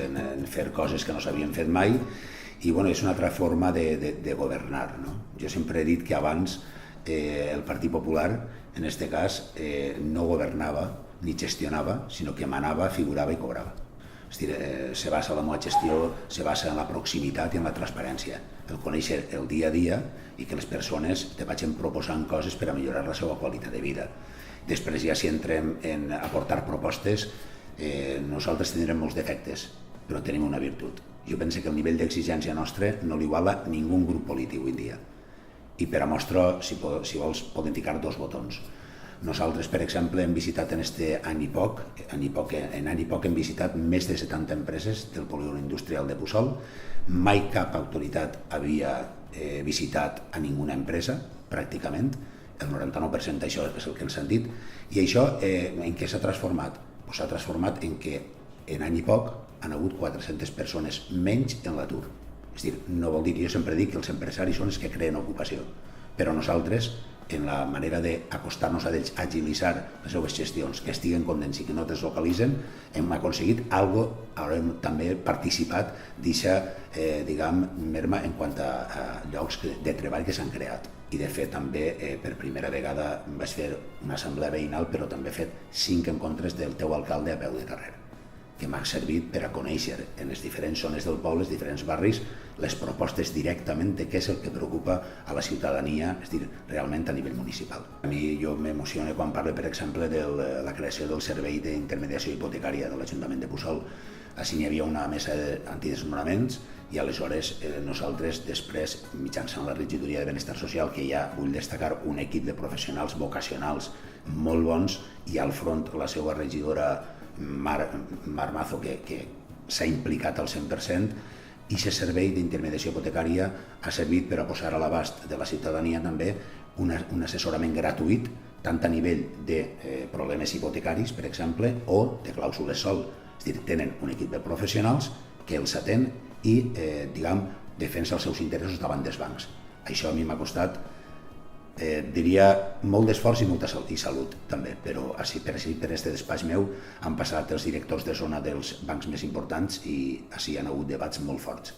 En fer coses que no s'havien fet mai i és una altra forma de governar. Jo sempre he dit que abans el Partit Popular, en aquest cas, no governava ni gestionava, sinó que manava, figurava i cobrava. És a dir, se basa en la meva gestió, se basa en la proximitat i en la transparència, el conèixer el dia a dia i que les persones te vagin proposant coses per a millorar la seva qualitat de vida. Després ja si entrem en aportar propostes, nosaltres tindrem molts defectes, però tenim una virtut. Jo penso que el nivell d'exigència nostre no l'iguala ningú grup polític avui en dia. I per a mostra, si vols, poden ficar 2 botons. Nosaltres, per exemple, hem visitat en aquest any i poc hem visitat més de 70 empreses del polígon industrial de Puçol. Mai cap autoritat havia visitat a ninguna empresa, pràcticament. El 99% d'això és el que ens han dit. I això en què s'ha transformat? S'ha transformat en què en any i poc han hagut 400 persones menys en l'atur. És a dir, no vol dir, jo sempre dic que els empresaris són els que creen ocupació, però nosaltres, en la manera d'acostar-nos a ells, agilitzar les seves gestions, que estiguen contents i que no deslocalitzen, hem aconseguit alguna cosa, haurem també participat d'aquesta merma en quant a llocs de treball que s'han creat. I de fet també per primera vegada vaig fer una assemblea veïnal, però també he fet 5 encontres del teu alcalde a peu de carrer, que m'ha servit per a conèixer en les diferents zones del poble, els diferents barris, les propostes directament de què és el que preocupa a la ciutadania, és a dir, realment a nivell municipal. A mi jo m'emociono quan parlo, per exemple, de la creació del servei d'intermediació hipotecària de l'Ajuntament de Puçol. Així hi havia una mesa antidesnonaments i aleshores nosaltres després, mitjançant la regidoria de benestar social, que ja vull destacar un equip de professionals vocacionals molt bons, i al front la seva regidora Mar Mazo, que s'ha implicat al 100%, i aquest servei d'intermediació hipotecària ha servit per a posar a l'abast de la ciutadania també un assessorament gratuït, tant a nivell de problemes hipotecaris, per exemple, o de clàusules sol. És a dir, tenen un equip de professionals que els atén i, defensa els seus interessos davant dels bancs. Això a mi m'ha costat, diria, molt d'esforç i molta salut, també, però per aquest despatx meu han passat els directors de zona dels bancs més importants i així han hagut debats molt forts.